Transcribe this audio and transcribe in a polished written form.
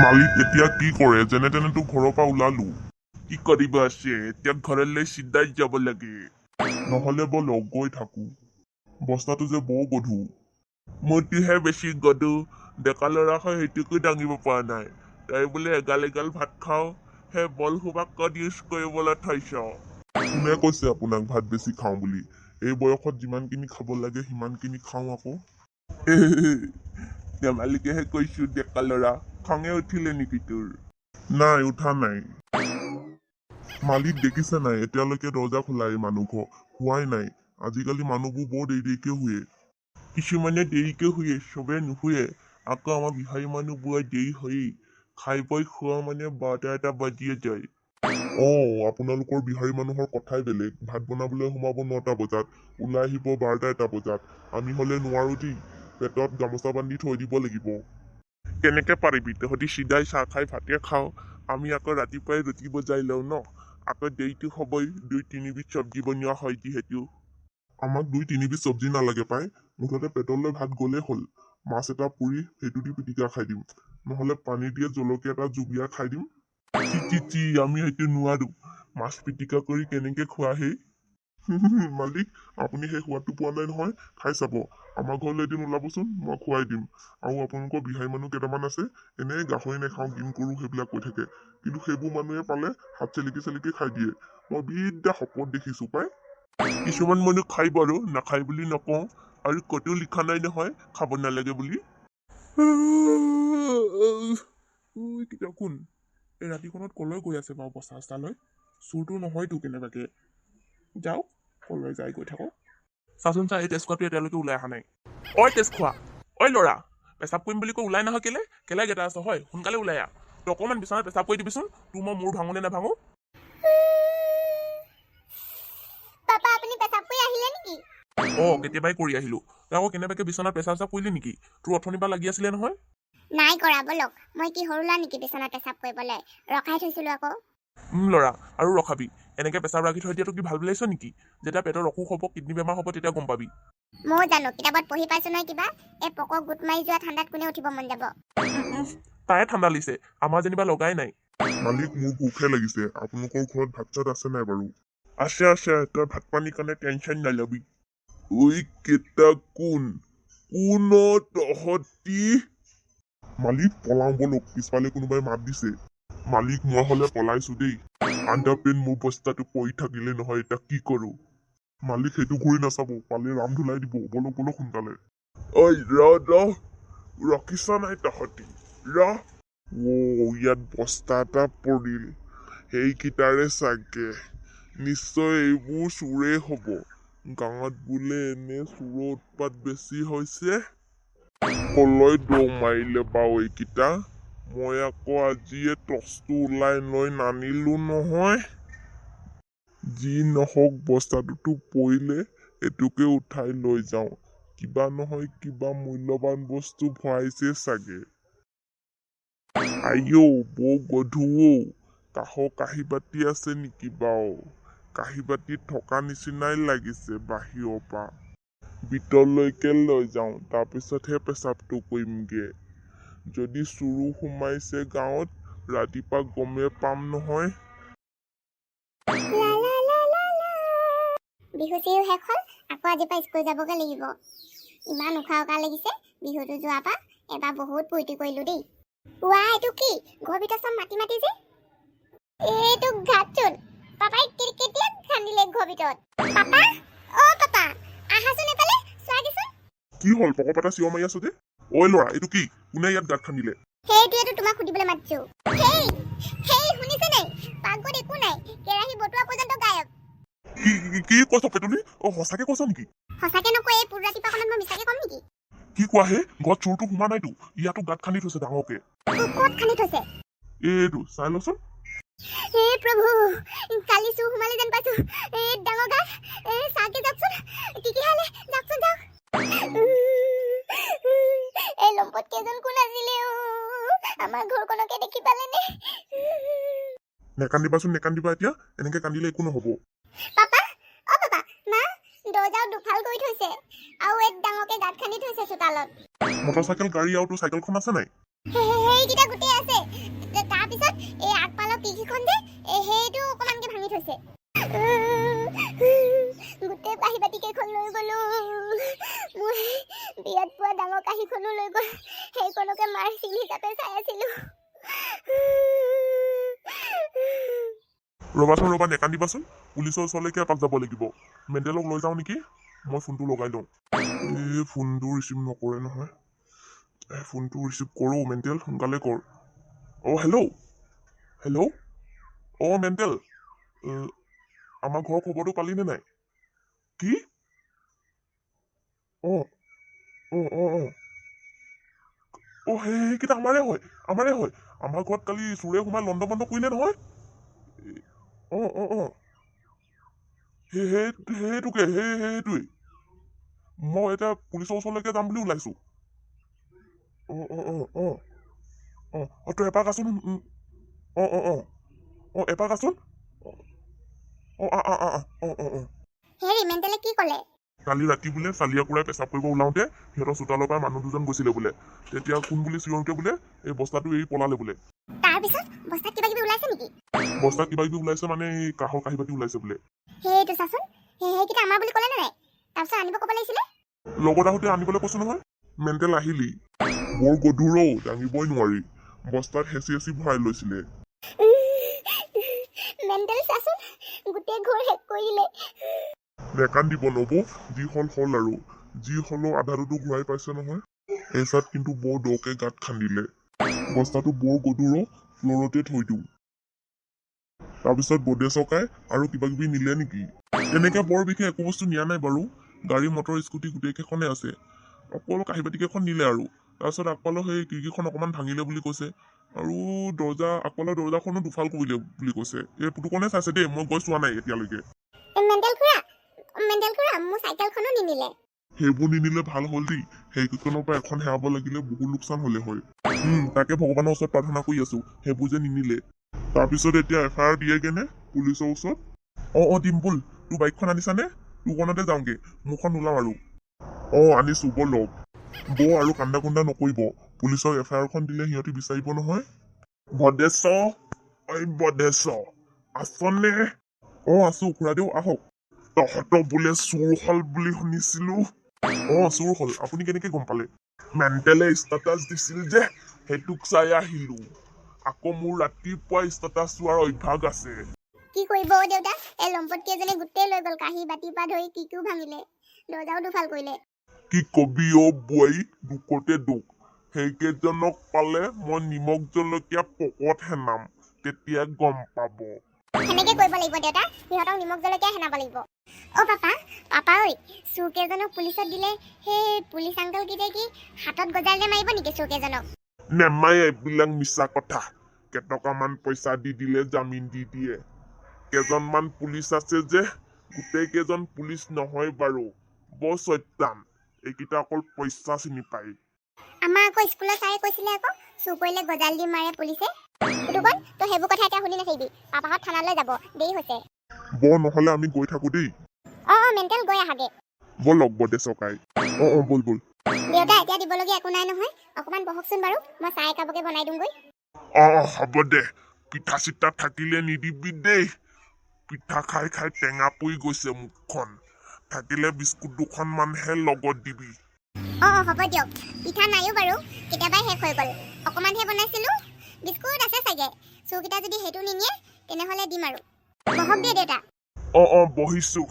মালিক এতিয়া কি কৰে? যেনে তেনে তো ঘৰৰ পৰা ওলালো। কি কৰিব আছে? এতিয়া ঘৰলৈ চিধাই যাব লাগে। নহলে বলক গৈ থাকো। বস্তাটো যে বৰ গধুৰ। মোৰটোহে বেছি গধুৰ। ডেকা ল'ৰা হয় সেইটোকো দাঙিব পৰা নাই। তাই বোলে এগাল এগাল ভাত খাওঁ, সেই বল সোপা ক'ত ইউজ কৰিবলৈ থৈছ? কোনে কৈছে আপোনাক ভাত বেছি খাওঁ বুলি? এই বয়সত যিমানখিনি খাব লাগে সিমানখিনি খাওঁ আকৌ। ধেমালিকেহে কৈছো ডেকা ল'ৰা। খঙে উঠিলে নেকি তোৰ? নাই উঠা নাই। মালিক দেখিছে নাই, এতিয়ালৈকে দৰ্জা খোলাই মানুহ ঘৰ হোৱাই নাই। আজিকালি মানুহবোৰ বৰ দেৰিকে শুৱে। কিছুমানে দেৰিকে শুৱে, চবে নুশুৱে। আকৌ আমাৰ বিহাৰী মানুহবোৰৰ দেৰি হয়েই। খাই বৈ খোৱা মানে 12টা বাজিয়ে যায়। আপোনালোকৰ বিহাৰী মানুহৰ কথাই বেলেগ। ভাত বনাবলৈ সোমাব 9টা বজাত, ওলাই আহিব 12টা বজাত। আমি হলে নোৱাৰো দেই। পেটত গামোচা বান্ধি থৈ দিব লাগিব। কেনেকে পাৰিবি? তহঁতি চিধাই চাহ খাই ভাতে খাওঁ। আমি আকৌ ৰাতিপুৱাই ৰুটি বজাই লওঁ ন। আকৌ দেৰিটো হবই, 2-3 বিধ চব্জি বনোৱা হয় যিহেতু। আমাক 2-3 বিধ চব্জি নালাগে পাই। মুঠতে পেটলৈ ভাত গলেই হ'ল। মাছ এটা পুৰি সেইটো দি পিটিকা খাই দিম। নহলে পানী দিয়ে জলকীয়া এটা জুবিয়াই খাই দিম। চি আমি সেইটো নোৱাৰো। মাছ পিটিকা কৰি কেনেকে খোৱা হে? মালিক আপুনি সেই সোৱাদটো পোৱা নাই নহয়। খাই চাব। আমাৰ ঘৰলৈ এদিন ওলাবচোন, মই খুৱাই দিম। আৰু আপোনালোকৰ বিহাৰী মানুহ কেইটামান আছে, এনেই গাহৰি নাখাওঁ ঘিণ কৰো সেইবিলাক কৈ থাকে। কিন্তু সেইবোৰ মানুহে পালে হাত চেলিকি খাই দিয়ে। মই বিদ্যা শপত দেখিছো পাই। কিছুমান মানুহ খাই বাৰু, নাখায় বুলি নকওঁ। আৰু ক'তো লিখা নাই নহয় খাব নালাগে বুলি। কোন এই ৰাতিখনত কলৈ গৈ আছে বাৰু বস্তা চস্তালৈ? চুৰটো নহয়তো কেনেবাকে। যাওক, কলৈ যাই গৈ থাকক। চাচোন চা, এই তেজ খোৱাটো এতিয়ালৈকে ওলাই অহা নাই। ঐ তেজ খোৱা, ঐ ল'ৰা, পেচাব কৰিম বুলি কৈ ওলাই নাহ কেলে? কেলাই গেটা আছ হয়? সোনকালে ওলাই আহ। তই অকণমান বিচনাত পেচাব কৰি দিবিচোন। তোৰ মই মূৰ ভাঙো নে নাভাঙো। পাপা আপুনি পেচাব কৰি আহিলে নেকি? কেতিয়াবাই কৰি আহিলো। তই আকৌ কেনেবাকে বিচনাত পেচাব চেচাব কৰিলি নেকি? তোৰ অথনিৰ পৰা লাগি আছিলে নহয়। নাই কৰা বলক। মই কি সৰু ল'ৰা নেকি বিচনাত পেচাব কৰিবলৈ? ৰখাই থৈছিলো আকৌ। ল'ৰা আৰু ৰখাবি। এনেকে পেচাব ৰাখি থৈ দিয়াটো কি ভাল বুলিছ নেকি? যেতিয়া পেটৰ অসুখ হ'ব, কিডনী বেমাৰ হ'ব, তেতিয়া গম পাবি। ময়ো জানো, কিতাপত পঢ়ি পাইছো নহয় কিবা। এই পকক গোট মাৰি যোৱা ঠাণ্ডাত কোনে উঠিব মন যাব? তাই ঠাণ্ডা লাগিছে, আমাৰ যেনিবা লগাই নাই। মালিক মোৰ ভোকহে লাগিছে। আপোনালোকৰ ঘৰত ভাত চাত আছে নাই বাৰু? আছে। তই ভাত পানীৰ কাৰণে টেনচন নলবি। ঐ কেইটা কোন তহঁতি? মালিক পলাও বলক, পিছফালে কোনোবাই মাত দিছে। মালিক মই হলে পলাইছো দেই। আণ্ডাৰপেন মোৰ বস্তাটো পৰি থাকিলে নহয়, এতিয়া কি কৰো? মালিক সেইটো ঘূৰি নাচাব, পালে ৰাম ধুলাই দিব। বলক সোনকালে। ঐ ৰখিছ নাই তহঁতি? ইয়াত বস্তা এটা পৰিল। সেইকেইটাৰে চাগে। নিশ্চয় এইবোৰ চোৰে হব। গাঁৱত বোলে এনে চোৰৰ উৎপাত বেছি হৈছে। কলৈ দৌৰ মাৰিলে বাৰু এইকেইটা? মই আকৌ আজিয়ে টৰ্চটো ওলাই লৈ নানিলো নহয়। যি নহওক বস্তাটোতো পৰিলে, এইটোকে উঠাই লৈ যাওঁ। কিবা নহয় কিবা মূল্যৱান বস্তু ভৰাইছে চাগে। আইও বৰ গধুৰ। কাষৰ কাঁহী বাতি আছে নেকি বাৰু? কাঁহী বাতি থকা নিচিনাই লাগিছে বাহিৰৰ পৰা। ভিতৰলৈকে লৈ যাওঁ, তাৰপিছতহে পেচাবটো কৰিমগে। যদি চোৰো সোমাইছে গাঁৱত, ৰাতিপুৱা গমেই পাম নহয়। বিহু চিহু শেষ হ'ল, আকৌ আজিৰ পৰা স্কুল যাবগে লাগিব। ইমান উশাহ লাগিছে বিহুটো যোৱাৰ পৰা। এবাৰ বহুত ফূৰ্তি কৰিলো দেই। এইটো কি? ঘৰ ভিতৰত চব মাটি যে। এইটো ঘাটচোন। পাপাই কেতিয়া খান্দিলে ঘৰ ভিতৰত? পাপা আহাচোন এফালে, চোৱা দিছোন। কি হ'ল পকপটা চিঞৰ মাৰি আছো যে? ঐ ল'ৰা, এইটো কি? কোনে ইয়াত গাঁত খান্দিলে? সেইটোৱেতো তোমাক সুধিবলৈ মাতিছো। শুনিছে নাই? পাকঘৰত একো নাই, কেৰাহী বটোৱা পৰ্যন্ত গায়ব। কি কৈছ পেটুলি? সঁচাকে কৈছ নেকি? সঁচাকে নকয়, এই পুৰ ৰাতিপুৱাখনত মই মিছাকে কম নেকি? কি কোৱা হে? ঘৰত চোৰটো সোমা নাইতো। ইয়াতো গাঁত খান্দি থৈছে ডাঙৰকে। ক'ত খান্দি থৈছে? এইটো চাই লচোন। হে প্ৰভু, কালি চোৰ সোমালে যেন পাইছো। ডাঙৰ গাঁত। চাগে যাওকচোন। কি হালে? যাওকচোন যাওক। এই লম্পট কেইজন কোন আছিলে? আমাৰ ঘৰখনকে দেখি পালেনে? নেকান্দিবা এতিয়া। এনেকে কান্দিলে একো নহব। পাপা, মা, দৰ্জাও দুফাল কৰি থৈছে। আৰু এক ডাঙৰকে গাঁত খান্দি থৈছে চোতালত। মটৰচাইকেল গাড়ী আৰু তোৰ চাইকেলখন আছে নাই? সেইকেইটা গোটেই আছে। ৰবাচোন ৰবা নেকান্দিবাচোন পুলিচৰ ওচৰলৈকে এপাক যাব লাগিব মেণ্টেলক লৈ যাওঁ নেকি মই ফোনটো লগাই লওঁ এই ফোনটো ৰিচিভ নকৰে নহয় ফোনটো ৰিচিভ কৰোঁ মেণ্টেল সোনকালে কৰ হেল্ল' হেল্ল' মেণ্টেল আমাৰ ঘৰৰ খবৰটো পালিনে নাই কি সেইকেইটা আমাৰে হয় আমাৰ ঘৰত কালি চোৰে সোমাই লণ্ড বন্ধ কৰিলে নহয় সেইটোৱে মই এতিয়া পুলিচৰ ওচৰলৈকে যাম বুলি ওলাইছো তই এপাক আছোন এপাক আছোন হেৰি মেণ্টেলে কি ক'লে কালি ৰাতি বোলে চালিয়াকুৰাই পেচাব কৰিব ওলাওঁতে সিহঁতৰ চোতালৰ পৰা মানুহ দুজন গৈছিলে বোলে তেতিয়া কোন বুলি চিঞৰোতে বোলে এই বস্তাটো এৰি পলালে বোলে তাৰপিছত বস্তাত কিবা কিবি ওলাইছে নেকি বস্তাত কিবা কিবি ওলাইছে মানে এই কাঁহৰ কাঁহী বাতি ওলাইছে বোলে সেইটো চাচোন সেইকেইটা আমাৰ বুলি ক'লে নে নাই তাৰপিছত আনিব ক'ব লাগিছিলে লগত আহোঁতে আনিবলৈ কৈছো নহয় মেণ্টেল আহিলি বৰ গধুৰ দাঙিবই নোৱাৰি বস্তাত হেঁচি হেঁচি ভৰাই লৈছিলে মেণ্টেল চাচোন গোটেই ঘৰ শেষ কৰি দিলে নেকান্দিব নব যি হল আৰু যি হলেও আধাটোতো ঘূৰাই পাইছে নহয় এচাত কিন্তু বৰ দকে গাঁত খান্দিলে বস্তাটো বৰ গধুৰ ফ্ল'ৰতে থৈ দিওঁ তাৰপিছত বডে চকাই আৰু কিবা কিবি নিলে নেকি তেনেকে বৰ বিশেষ একো বস্তু নিয়া নাই বাৰু গাড়ী মটৰ স্কুটি গোটেইকেইখনে আছে অকল কাঁহী বাতি কেইখন নিলে আৰু তাৰপিছত আগফালৰ সেই খিৰিকীখন অকণমান ভাঙিলে বুলি কৈছে আৰু আগফালৰ দৰ্জাখনো দুফাল কৰিলে বুলি কৈছে এই পুতুকনে চাইছে দেই মই গৈ চোৱা নাই এতিয়ালৈকে মেণ্টেল খুৰা মোৰ চাইকেলখনো নিনিলে সেইবোৰ নিনিলে ভাল হ'ল দেই সেইকেইখনৰ পৰা এখন হেৰাব লাগিলে বহুত লোকচান হলে হয় তাকে ভগৱানৰ ওচৰত প্ৰাৰ্থনা কৰি আছো সেইবোৰ যে নিনিলে তাৰপিছত এতিয়া FIR দিয়েগে নে পুলিচৰ ওচৰত ডিম্পুল তোৰ বাইকখন আনিছানে তোৰখনতে যাওঁগে মোৰখন নোলাও আৰু আনিছো ব'লক আৰু কান্দা কুন্দা নকৰিব পুলিচৰ FIR খন দিলে সিহঁতি বিচাৰিব নহয় বদেশ্বৰ আছনে আছো খুৰাদেউ আহক তহঁতৰ বোলে চোৰ হল বুলি শুনিছিলো চোৰ হল আপুনি কেনেকে গম পালে মেণ্টেলে ষ্টেটাছ দিছিল যে সেইটোক চাই আহিলো আকৌ মোৰ ৰাতিপুৱা ষ্টেটাছ চোৱাৰ অভ্যাস আছে কি কৰিব দেউতা এই লম্পট কেইজনে গোটেই লৈ গ'ল কাঁহী বাতিৰ পৰা ধৰি কিও ভাঙিলে দৰ্জাও দুফাল কৰিলে কি কবি বোৱাৰী দুকতে দুখ সেইকেইজনক পালে মই নিমখ জলকীয়া পকত হেনাম তেতিয়া গম পাব সেনেকে কৰিব লাগিব দেউতা সিহঁতক নিমখ জলকীয়া হেনাব লাগিব পাপা ঐ চোৰ কেইজনক পুলিচত দিলে সেই পুলিচ আংকল কেইটাই কি হাতত গজালে মাৰিব নেকি চোৰ কেইজনক নেমাই এইবিলাক মিছা কথা কেইটকামান পইচা দি দিলে জামিন দি দিয়ে কেইজনমান পুলিচ আছে যে গোটেই কেইজন পুলিচ নহয় বাৰু বৰ চৈতান এইকেইটা অকল পইচা চিনি পায় আমাৰ আকৌ স্কুলৰ ছাৰে কৈছিলে আকৌ চুৰ কৰিলে গজাল দি মাৰে পুলিচে পুতুকন তই সেইবোৰ কথা এতিয়া শুনি নাথাকিবি পাপাহঁত থানালৈ যাব দেৰি হৈছে নহলে আমি গৈ থাকো দেই মেণ্টেল গৈ আহাগে ব'লক বদে চকাই বল দেউতা এতিয়া দিবলগীয়া একো নাই নহয় অকমান বহকচোন বাৰু মই চাহ একাপকে বনাই দিওঁগৈ হ'ব দে পিঠা চিঠা থাকিলে নিদিবি দেই পিঠা খাই খাই টেঙা পৰি গৈছে মুখখন থাকিলে বিস্কুট দুখনমানহে লগত দিবি হ'ব দিয়ক পিঠা নাইও বাৰু কেতিয়াবাই শেষ হৈ গ'ল অকমানহে বনাইছিলো বিস্কুট আছে চাগে চুৰকেইটা যদি সেইটো নিনিয়ে তেনেহ'লে দিম আৰু বহক দে দেউতা বহিছো